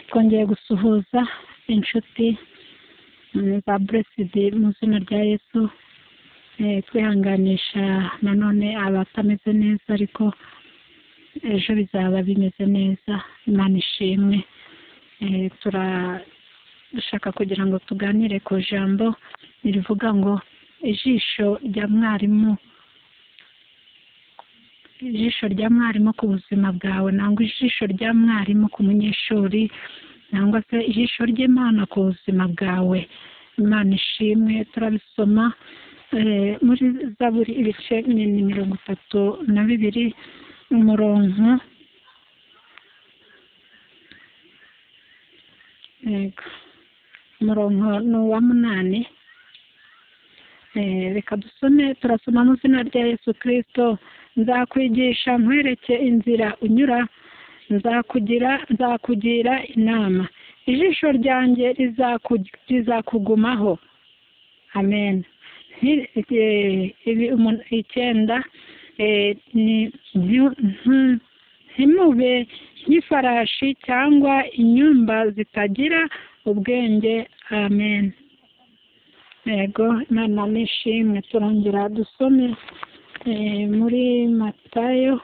twongeye gusuhuza inshuti za Blessed mu izina rya Yesu, twihanganisha nanone abatameze neza, ariko ejo bizaba bimeze neza. Imana ishimwe. Turashaka kugira ngo tuganire ku jambo rivuga ngo ijisho rya mwarimu ku buzima bwawe, nangwa ijisho rya mwarimu ku munyeshuri, nangwa se ijisho ry'Imana ku buzima bwawe. Imana ishimwe. Turabisoma muri Zaburi ibice 32 umurongo ni uwa 8. Reka dusome. Turasoma mu izina rya Yesu Kristo. Nzakwigisha nkwereke inzira unyura, nzakugira inama, ijisho ryanjye rizakugumaho. Amen. 9. Ntimube nk'ifarashi cyangwa inyumba zitagira ubwenge. Amen. Yego, Imana nishimwe. Turongera dusome muri Matayo.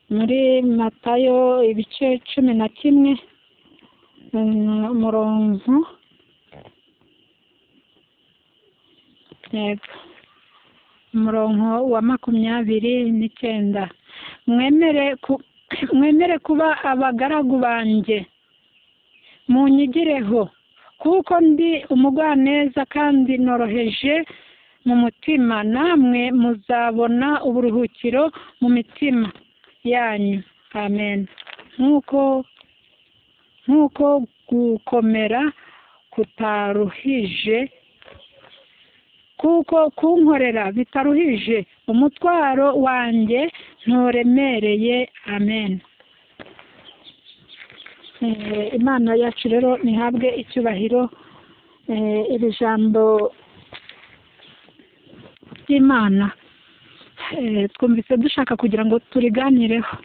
Muri Matayo ibice 11 umurongo wa 29. Mwemere kuba abagaragu banjye, munyigireho, kuko ndi umugwaneza kandi noroheje mu mutima, namwe muzabona uburuhukiro mu mitima yanyu. Amen. Nk'uko gukomera kutaruhije, kuko kunkorera bitaruhije, umutwaro wanjye nturemereye. Amen. Imana yacu rero nihabwe icyubahiro. Iri jambo ry'Imana twumvise dushaka kugira ngo turiganireho.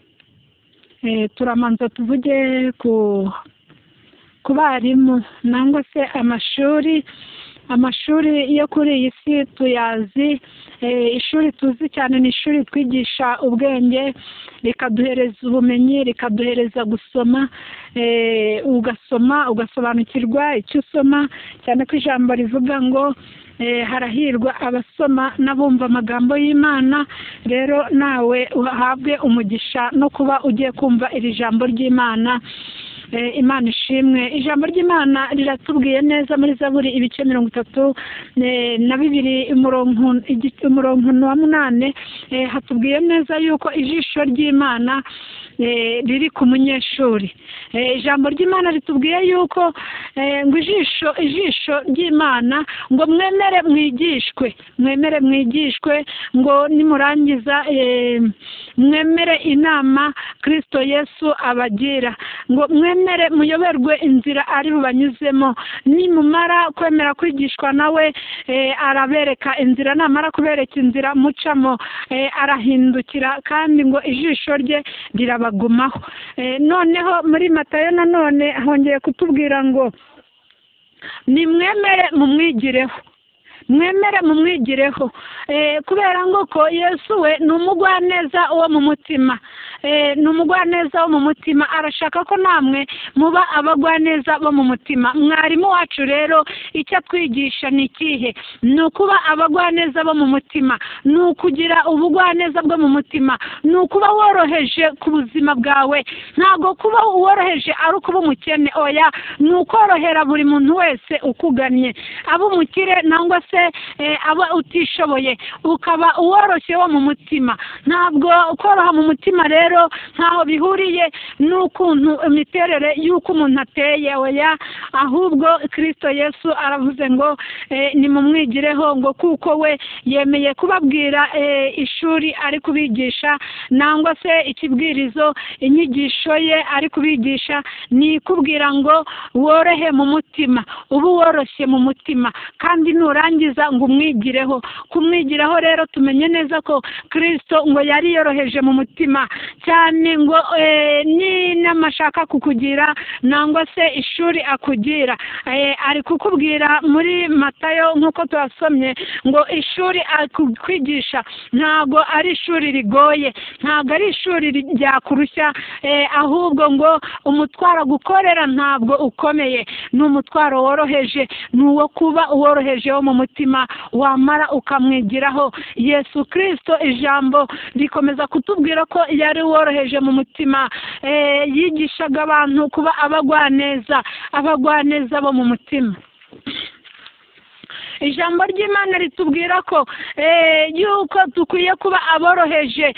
Turamanza tuvuge ku barimu, nangwa se amashuri yo kuri iyi si tuyazi. Ishuri tuzi cyane ni ishuri twigisha ubwenge, rikaduhereza ubumenyi, rikaduhereza gusoma, ugasoma ugasobanukirwa icyo usoma, cyane ko ijambo rivuga ngo harahirwa abasoma n'abumva amagambo y'Imana. Rero nawe uhabwe umugisha no kuba ugiye kumva iri jambo ry'Imana. Imana ishimwe. Ijambo ry'Imana riratubwiye neza muri Zaburi ibice 32 umurongo wa 8. Hatubwiye neza yuko ijisho ry'Imana riri ku munyeshuri. Ijambo ry'Imana ritubwiye yuko ngo ijisho ry'Imana ngo mwemere mwigishwe, ngo nimurangiza mwemere inama Kristo Yesu abagira, ngo mwemere muyoberwe inzira ari bubanyuzemo. Nimumara kwemera kwigishwa nawe arabereka inzira, namara kubereka inzira mucamo arahindukira, kandi ngo ijisho rye rirabagumaho. Noneho muri Matayo nanone hongeye kutubwira ngo nimwemere mumwigireho, kubera ngo ko Yesu we ni umugwaneza wo mu mutima, arashaka ko namwe muba abagwaneza bo mu mutima. Mwarimu wacu rero icyo atwigisha ni ikihe? Ni ukuba abagwaneza bo mu mutima, ni ukugira ubugwaneza bwo mu mutima, ni ukuba woroheje ku buzima bwawe. Ntabwo kuba woroheje ari ukuba umukene, oya, ni ukorohera buri muntu wese ukugannye, abo umukire nangwa se aba utishoboye, ukaba uworoshye wo mu mutima. Ntabwo ukoroha mu mutima rero ntaho bihuriye n'ukuntu imiterere y'uko umuntu ateye, oya, ahubwo Kristo Yesu aravuze ngo nimumwigireho, ngo kuko we yemeye kubabwira ishuri ari kubigisha, nangwa se ikibwirizo, inyigisho ye ari kubigisha, ni kubwira ngo worohe mu mutima, ubu woroshye mu mutima, kandi nurangiza nurangiza ngo umwigireho. Kumwigiraho rero tumenye neza ko Kristo ngo yari yoroheje mu mutima cyane, ngo ni n'amashaka kukugira nangwa se ishuri akugira, ari kukubwira muri Matayo nk'uko twasomye ngo ishuri akwigisha ntago ari ishuri rigoye, ntago ari ishuri ryakurushya, ahubwo ngo umutwaro gukorera ntabwo ukomeye, ni umutwaro woroheje, ni uwo kuba uworoheje wo mu mutima, wamara ukamwigiraho. Yesu Kristo ijambo rikomeza kutubwira ko yari woroheje mu mutima, yigishaga abantu kuba abagwaneza bo mu mutima. Ijambo ry'Imana ritubwira ko yuko dukwiye kuba aboroheje,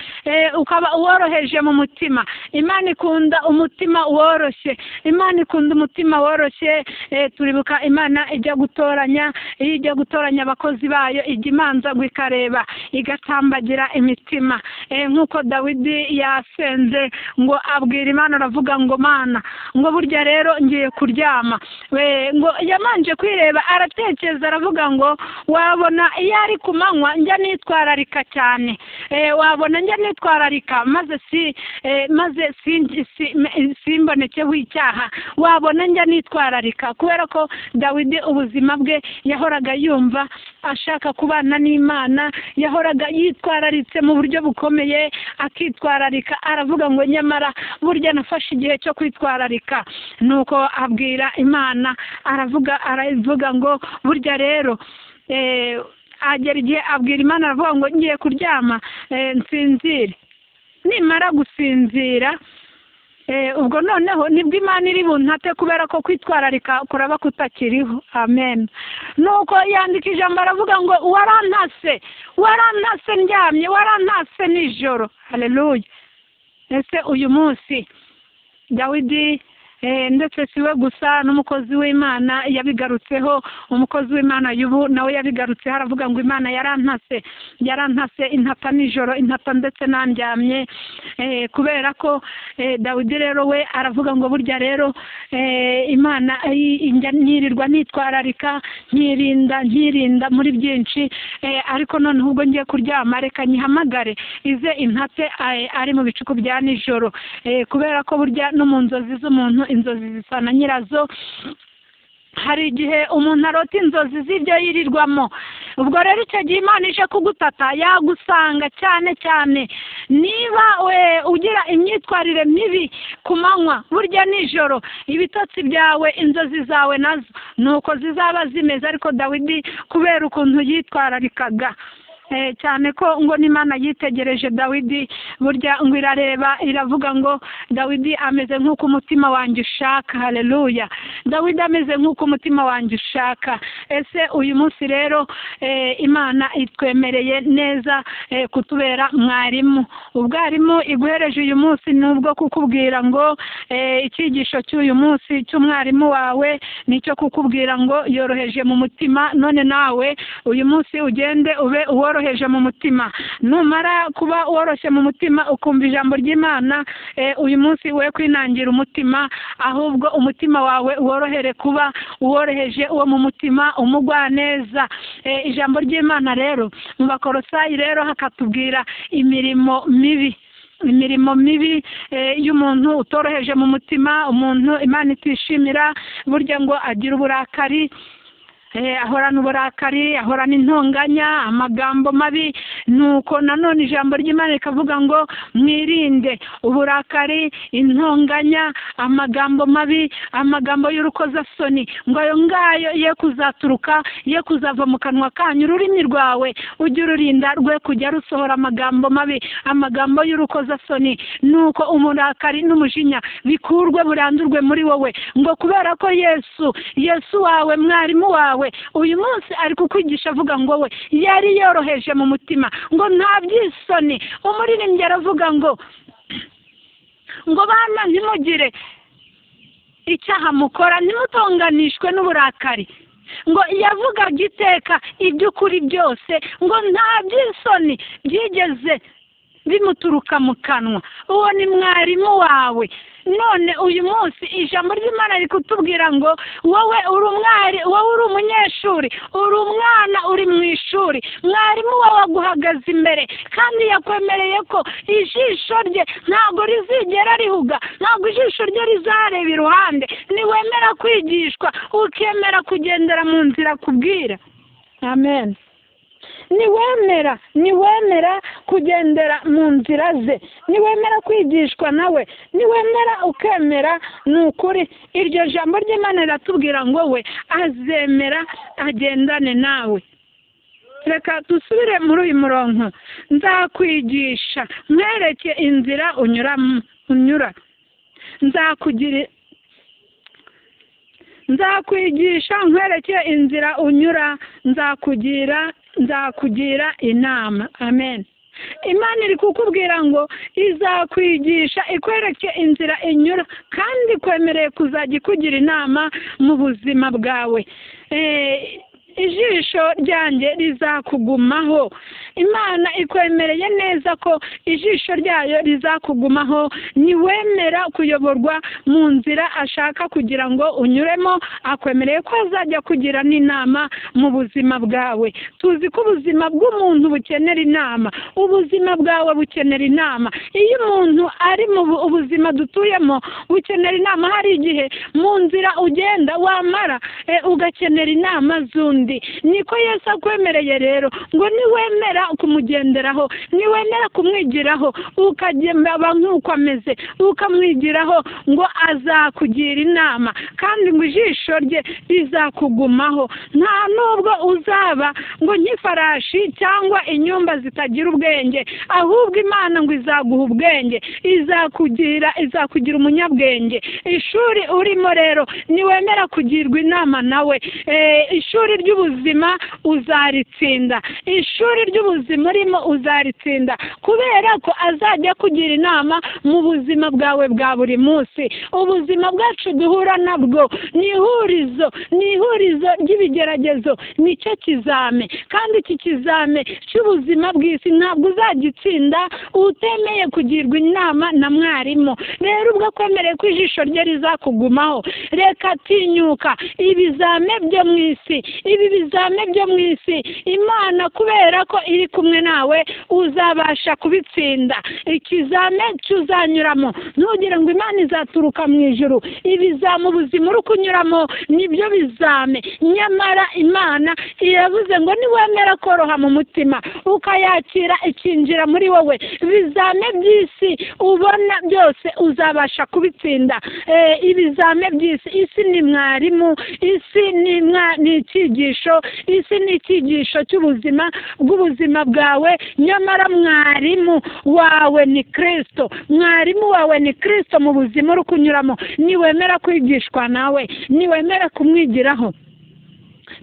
ukaba uworoheje mu mutima. Imana ikunda umutima woroshye, Imana ikunda umutima woroshye. Turibuka Imana ijya gutoranya abakozi bayo, ijya imanza ikareba igatambagira imitima, nk'uko Dawidi yasenze ngo abwira Imana, aravuga ngo Mana, ngo burya rero ngiye kuryama. Ngo yamanje kwireba, aratekereza, aravuga ngo wabona iyo ari ku manywa njya nitwararika cyane, wabona njya nitwararika maze simbonekeho icyaha, wabona njya nitwararika. Kubera ko Dawidi ubuzima bwe yahoraga yumva ashaka kubana n'Imana, yahoraga yitwararitse mu buryo bukomeye, akitwararika. Aravuga ngo nyamara burya nafashe igihe cyo kwitwararika. Nuko abwira Imana, aravuga ngo burya rero agera igihe abwira Imana, aravuga ngo ngiye kuryama nsinzire. Nimara gusinzira, ubwo noneho nibwo Imana iri buntate, kubera ko kwitwararika kuraba kutakiriho. Amen. Nuko yandika ijambo, aravuga ngo warantase ndyamye, warantase nijoro. Haleluya. Ese uyu munsi Dawidi ndetse siwe gusa, n'umukozi w'Imana yabigarutseho. Umukozi w'Imana Yubu nawe yabigarutseho, aravuga ngo Imana yarantase intata nijoro, intata ndetse nandyamye. Kubera ko Dawidi rero we aravuga ngo burya rero Imana nyirirwa nitwararika, nkirinda muri byinshi, ariko noneho ubwo ngiye kuryama reka nyihamagare ize intate ari mu bicuku bya nijoro. Kubera ko burya no mu nzozi z'umuntu, inzozi zisa na nyirazo. Hari igihe umuntu arota inzozi z'ibyo yirirwamo. Ubwo rero icyo gihe Imana ije kugutata, yagusanga cyane cyane niba ugira imyitwarire mibi ku manywa, burya nijoro ibitotsi byawe, inzozi zawe nazo nuko zizaba zimeze. Ariko Dawidi kubera ukuntu yitwararikaga cyane ko ngo n'Imana yitegereje Dawidi, burya ngo irareba, iravuga ngo Dawidi ameze nk'uko umutima wanjye ushaka. Haleluya. Dawidi ameze nk'uko umutima wanjye ushaka. Ese uyu munsi rero Imana itwemereye neza kutubera mwarimu. Ubwarimu iguhereje uyu munsi nubwo kukubwira ngo icyigisho cy'uyu munsi cy'umwarimu wawe nicyo kukubwira ngo yoroheje mu mutima. None nawe uyu munsi ugende ube uworoheje mu mutima. Numara kuba woroshye mu mutima, ukumva ijambo ry'Imana, uyu munsi we kwinangira umutima, ahubwo umutima wawe worohere kuba uworoheje uwo mu mutima, umugwaneza. Ijambo ry'Imana rero mu Bakolosayi rero hakatubwira imirimo mibi y'umuntu utoroheje mu mutima, umuntu Imana itishimira. Burya ngo agira uburakari, ahorana uburakari, ahorana intonganya, amagambo mabi. Nuko nanone ijambo ry'Imana rikavuga ngo mwirinde uburakari, intonganya, amagambo mabi, amagambo y'urukozasoni, ngo ayo ngayo ye kuzaturuka, ye kuzava mu kanwa kanyu. Ururimi rwawe ujye ururinda rwe kujya rusohora amagambo mabi, amagambo y'urukozasoni. Nuko umurakari n'umujinya bikurwe, burandurwe muri wowe. Ngo kubera ko Yesu wawe, mwarimu wawe, uyu munsi ari kukwigisha avuga ngo we yari yoroheje mu mutima, ngo nta byisoni. Umuririmbyi aravuga ngo bana ntimugire icyaha mukora, ntimutonganishwe n'uburakari. Ngo yavugaga iteka iby'ukuri byose, ngo nta byisoni byigeze bimuturuka mu kanwa. Uwo ni mwarimu wawe. None uyu munsi ijambo ry'Imana riri kutubwira ngo wowe uri umunyeshuri, uri umwana uri mu ishuri, mwarimu wawe aguhagaze imbere kandi yakwemereye ko ijisho rye ntabwo rizigera rihuga, ntabwo ijisho rye rizareba iruhande. Niwemera kwigishwa ukemera kugendera mu nzira akubwira. Amen. niwemera kugendera mu nzira ze, niwemera kwigishwa nawe, niwemera ukemera, ni ukuri iryo jambo ry'Imana riratubwira ngo we azemera agendane nawe. Reka dusubire muri uyu murongo. Nzakwigisha nkwereke inzira unyura, nzakwigisha nkwereke inzira unyura, nzakugira inama. Amen. Imana iri kukubwira ngo izakwigisha ikwereke inzira inyura kandi ikwemereye kuzajya ikugira inama mu buzima bwawe. Ijisho ryanjye rizakugumaho. Imana ikwemereye neza ko ijisho ryayo rizakugumaho niwemera kuyoborwa mu nzira ashaka kugira ngo unyuremo. Akwemereye ko azajya kugira n'inama mu buzima bwawe. Tuzi ko ubuzima bw'umuntu bukenera inama, ubuzima bwawe bukenera inama. Iyo umuntu ari mu ubuzima dutuyemo bukenera inama, hari igihe mu nzira ugenda wamara ugakenera inama z'undi. Niko Yesu akwemereye rero ngo niwemera kumugenderaho, niwemera kumwigiraho, ukagenda nk'uko ameze, ukamwigiraho, ngo azakugira inama kandi ngo ijisho rye rizakugumaho. Nta nubwo uzaba ngo nk'ifarashi cyangwa inyumba zitagira ubwenge, ahubwo Imana ngo izaguha ubwenge, izakugira umunyabwenge. Ishuri urimo rero niwemera kugirwa inama nawe, ishuri ry'ubuzima uzaritsinda, ishuri ry'ubuzima urimo uzaritsinda, kubera ko azajya kugira inama mu buzima bwawe bwa buri munsi. Ubuzima bwacu duhura nabwo ni ihurizo ry'ibigeragezo, nicyo kizame, kandi iki kizame cy'ubuzima bw'isi ntabwo uzagitsinda utemeye kugirwa inama na mwarimu. Rero ubwo akwemereye ko ijisho rye rizakugumaho, reka tinyuka ibizame byo mu isi, ibi bizame byo mu isi Imana kubera ko iri kumwe nawe uzabasha kubitsinda. Ikizame cyuzanyuramo, ntugire ngo Imana izaturuka mu ijuru. Ibizame ubuzima uri kunyuramo nibyo bizame, nyamara Imana iravuze ngo niwemera koroha mu mutima ukayakira ikinjira muri wowe, ibizame by'isi ubona byose uzabasha kubitsinda. Ibizame by'isi, isi ni mwarimu, isi ni icyigisho, isi ni icyigisho cy'ubuzima bw'ubuzima bwawe, nyamara mwarimu wawe ni Kristo. Mwarimu wawe ni Kristo mu buzima uri kunyuramo. Niwemera kwigishwa nawe, niwemera kumwigiraho,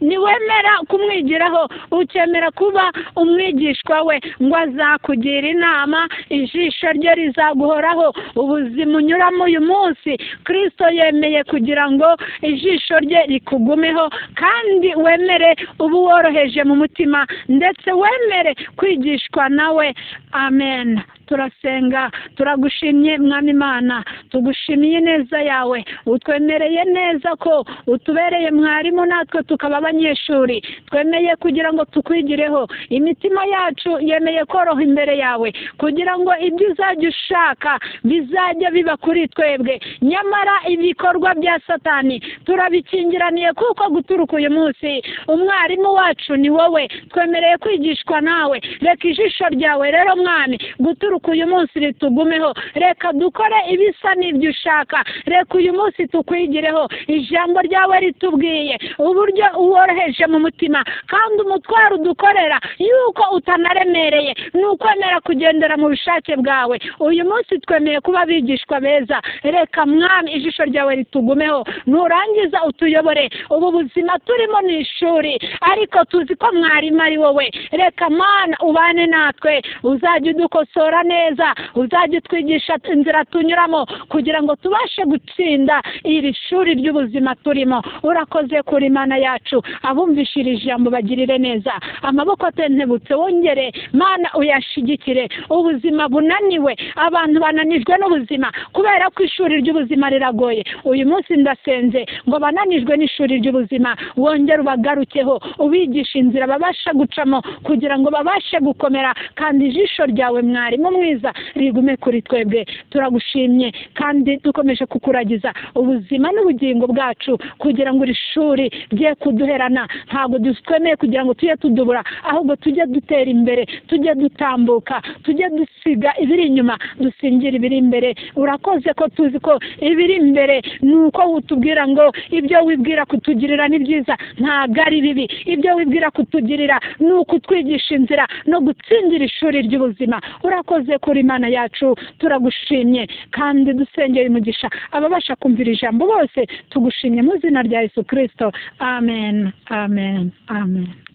niwemera kumwigiraho, ukemera kuba umwigishwa we, ngo azakugira inama, ijisho rye rizaguhoraho. Ubuzima unyuramo uyu munsi Kristo yemeye kugira ngo ijisho rye rikugumeho, kandi wemere uba woroheje mu mutima, ndetse wemere kwigishwa nawe. Amen. Turasenga, turagushimye Mwami Imana, tugushimiye neza yawe, utwemereye neza ko utubereye mwarimu natwe tukaba abanyeshuri. Twemeye kugira ngo tukwigireho, imitima yacu yemeye koroha imbere yawe kugira ngo ibyo uzajya ushaka bizajya biba kuri twebwe. Nyamara ibikorwa bya Satani turabikingiraniye, kuko guturuka uyu munsi umwarimu wacu ni wowe. Twemereye kwigishwa nawe, reka ijisho ryawe rero Mwami guturuka uyu munsi ritugumeho. Reka dukore ibisa n'ibyo ushaka, reka uyu munsi tukwigireho. Ijambo ryawe ritubwiye uburyo uworoheje mu mutima, kandi umutwaro udukorera yuko utanaremereye, ni ukwemera kugendera mu bishake bwawe. Uyu munsi twemeye kuba abigishwa beza. Reka Mwami ijisho ryawe ritugumeho, nurangiza utuyobore. Ubu buzima turimo ni ishuri, ariko tuzi ko mwarimu ari wowe. Reka Mana ubane natwe, uzajya udukosora neza, uzajya utwigisha inzira tunyuramo kugira ngo tubashe gutsinda iri shuri ry'ubuzima turimo. Urakoze kuri Mana yacu, abumvishije ijambo bagirire neza, amaboko atentebutse wongere Mana uyashigikire. Ubuzima bunaniwe, abantu bananijwe n'ubuzima kubera ko ishuri ry'ubuzima riragoye. Uyu munsi ndasenze ngo bananijwe n'ishuri ry'ubuzima wongere ubagarukeho, ubigisha inzira babasha gucamo kugira ngo babashe gukomera, kandi ijisho ryawe mwarimu mwiza rigume kuri twebwe. Turagushimye kandi dukomeje kukuragiza ubuzima n'ubugingo bwacu kugira ngo iri shuri rye kuduherana. Ntabwo twemeye kugira ngo tujye tudubura, ahubwo tujye dutera imbere, tujye dutambuka, tujye dusiga ibiri inyuma, dusingire ibiri imbere. Urakoze ko tuzi ko ibiri imbere ni uko utubwira ngo ibyo wibwira kutugirira ni byiza, ntabwo ari bibi. Ibyo wibwira kutugirira ni ukutwigisha inzira no gutsindira ishuri ry'ubuzima. Urakoze kuri Mana yacu, turagushimye kandi dusengera umugisha ababasha kumvira ijambo bose. Tugushimye mu izina rya Yesu Kristo, amen, amen, amen.